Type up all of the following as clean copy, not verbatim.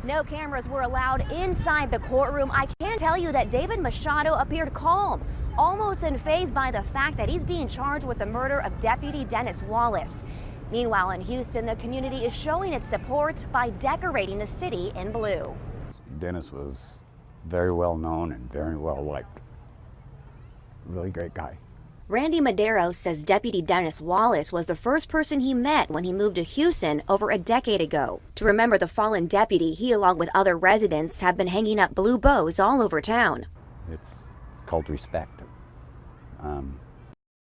No cameras were allowed inside the courtroom. I can tell you that David Machado appeared calm, almost unfazed by the fact that he's being charged with the murder of Deputy Dennis Wallace. Meanwhile, in Houston, the community is showing its support by decorating the city in blue. Dennis was very well known and very well liked. Really great guy. Randy Madero says Deputy Dennis Wallace was the first person he met when he moved to Houston over a decade ago. To remember the fallen deputy, he, along with other residents, have been hanging up blue bows all over town. It's called respect.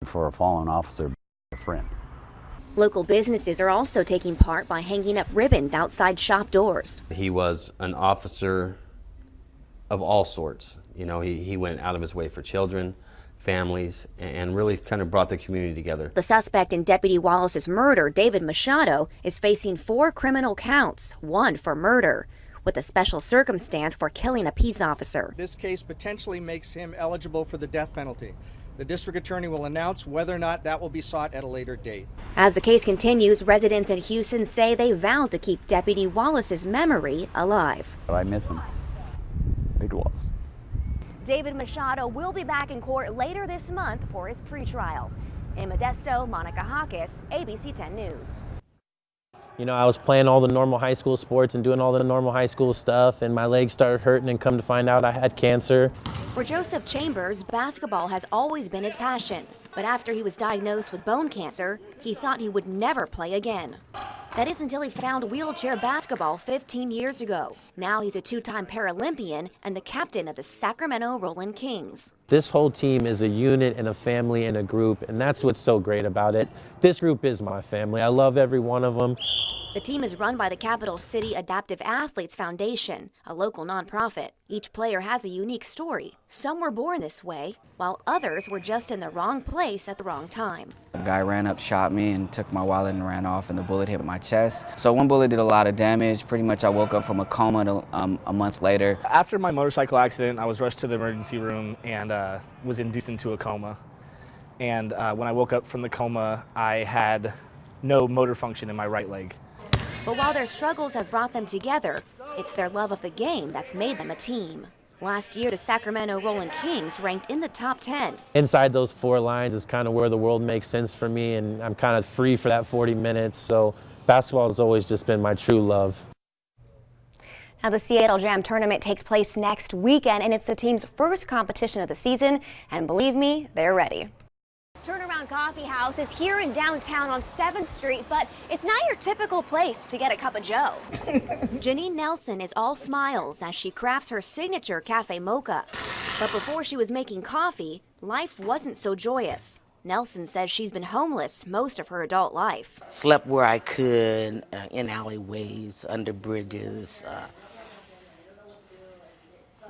For a fallen officer, a friend. Local businesses are also taking part by hanging up ribbons outside shop doors. He was an officer of all sorts. You know, he went out of his way for children, families, and really kind of brought the community together. The suspect in Deputy Wallace's murder, David Machado, is facing 4 criminal counts, 1 for murder, with a special circumstance for killing a peace officer. This case potentially makes him eligible for the death penalty. The district attorney will announce whether or not that will be sought at a later date. As the case continues, residents in Houston say they vowed to keep Deputy Wallace's memory alive. I miss him. Big loss. David Machado will be back in court later this month for his pretrial. In Modesto, Monica Jacquez, ABC 10 News. You know, I was playing all the normal high school sports and doing all the normal high school stuff, and my legs started hurting, and come to find out I had cancer. For Joseph Chambers, basketball has always been his passion. But after he was diagnosed with bone cancer, he thought he would never play again. That is until he found wheelchair basketball 15 years ago. Now he's a 2-time Paralympian and the captain of the Sacramento Rolling Kings. This whole team is a unit and a family and a group, and that's what's so great about it. This group is my family. I love every one of them. The team is run by the Capital City Adaptive Athletes Foundation, a local nonprofit. Each player has a unique story. Some were born this way, while others were just in the wrong place at the wrong time. A guy ran up, shot me, and took my wallet and ran off, and the bullet hit my chest. So one bullet did a lot of damage. Pretty much I woke up from a coma a month later. After my motorcycle accident, I was rushed to the emergency room and was induced into a coma. And when I woke up from the coma, I had no motor function in my right leg. But while their struggles have brought them together, it's their love of the game that's made them a team. Last year, the Sacramento Rolling Kings ranked in the top 10. Inside those 4 lines is kind of where the world makes sense for me, and I'm kind of free for that 40 minutes. So basketball has always just been my true love. Now, the Seattle Jam tournament takes place next weekend, and it's the team's first competition of the season. And believe me, they're ready. Turnaround Coffee House is here in downtown on 7th Street, but it's not your typical place to get a cup of joe. Janine Nelson is all smiles as she crafts her signature cafe mocha. But before she was making coffee, life wasn't so joyous. Nelson says she's been homeless most of her adult life. Slept where I could, in alleyways, under bridges,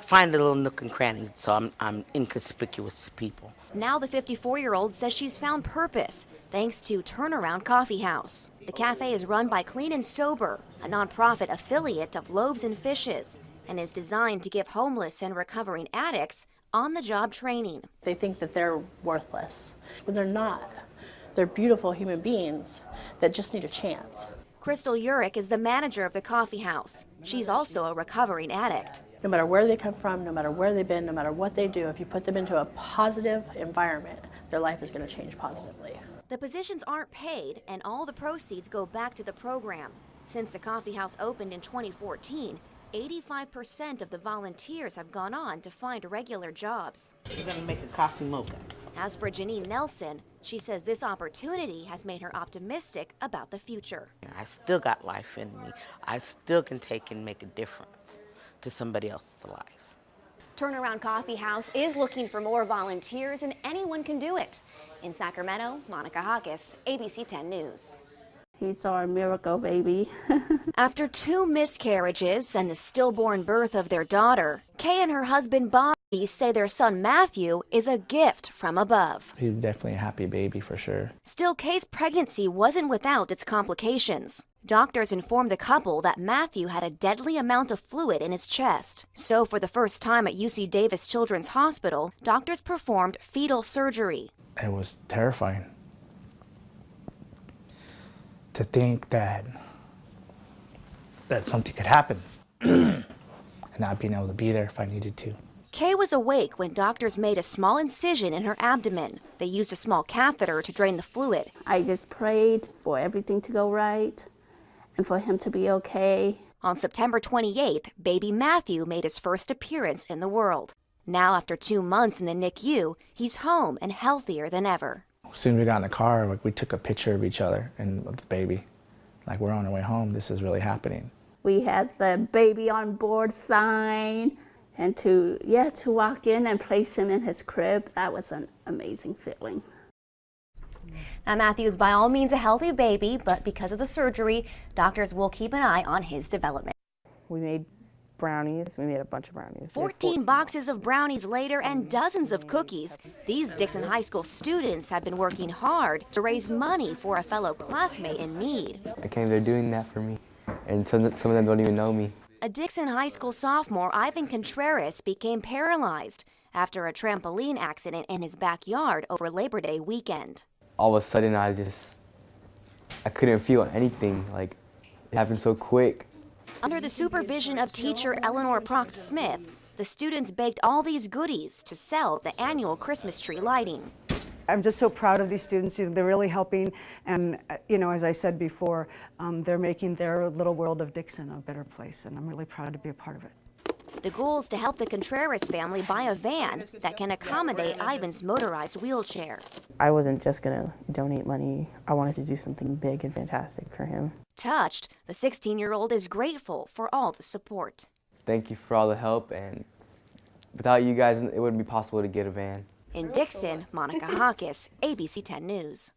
find a little nook and cranny so I'm inconspicuous to people. Now the 54-year-old says she's found purpose thanks to Turnaround Coffee House. The cafe is run by Clean and Sober, a nonprofit affiliate of Loaves and Fishes, and is designed to give homeless and recovering addicts on-the-job training. They think that they're worthless, when they're not. They're beautiful human beings that just need a chance. Crystal Urich is the manager of the coffee house. She's also a recovering addict. No matter where they come from, no matter where they've been, no matter what they do, if you put them into a positive environment, their life is going to change positively. The positions aren't paid, and all the proceeds go back to the program. Since the coffee house opened in 2014, 85% of the volunteers have gone on to find regular jobs. We're going to make a coffee mocha. As for Janine Nelson, she says this opportunity has made her optimistic about the future. I still got life in me. I still can take and make a difference to somebody else's life. Turnaround Coffee House is looking for more volunteers, and anyone can do it. In Sacramento, Monica Jacquez, ABC 10 News. He's our miracle baby. After 2 miscarriages and the stillborn birth of their daughter, Kay and her husband Bobby say their son Matthew is a gift from above. He's definitely a happy baby for sure. Still, Kay's pregnancy wasn't without its complications. Doctors informed the couple that Matthew had a deadly amount of fluid in his chest. So for the first time at UC Davis Children's Hospital, doctors performed fetal surgery. It was terrifying to think that something could happen. and not being able to be there if I needed to. Kay was awake when doctors made a small incision in her abdomen. They used a small catheter to drain the fluid. I just prayed for everything to go right and for him to be okay. On September 28th, baby Matthew made his first appearance in the world. Now, after 2 months in the NICU, he's home and healthier than ever. As soon as we got in the car, like, we took a picture of each other and of the baby. Like, we're on our way home. This is really happening. We had the baby on board sign, and to walk in and place him in his crib, that was an amazing feeling. Now, Matthew is by all means a healthy baby, but because of the surgery, doctors will keep an eye on his development. We made brownies. We made a bunch of brownies. 14 boxes of brownies later and dozens of cookies. These Dixon High School students have been working hard to raise money for a fellow classmate in need. I came there doing that for me, and some of them don't even know me. A Dixon High School sophomore, Ivan Contreras, became paralyzed after a trampoline accident in his backyard over Labor Day weekend. All of a sudden, I couldn't feel anything. Like, it happened so quick. Under the supervision of teacher Eleanor Proct-Smith, the students baked all these goodies to sell at the annual Christmas tree lighting. I'm just so proud of these students. They're really helping, and as I said before, they're making their little world of Dixon a better place, and I'm really proud to be a part of it. The goal is to help the Contreras family buy a van that can accommodate Ivan's motorized wheelchair. I wasn't just going to donate money. I wanted to do something big and fantastic for him. Touched, the 16-year-old is grateful for all the support. Thank you for all the help, and without you guys, it wouldn't be possible to get a van. In Dixon, Monica Jacquez, ABC 10 News.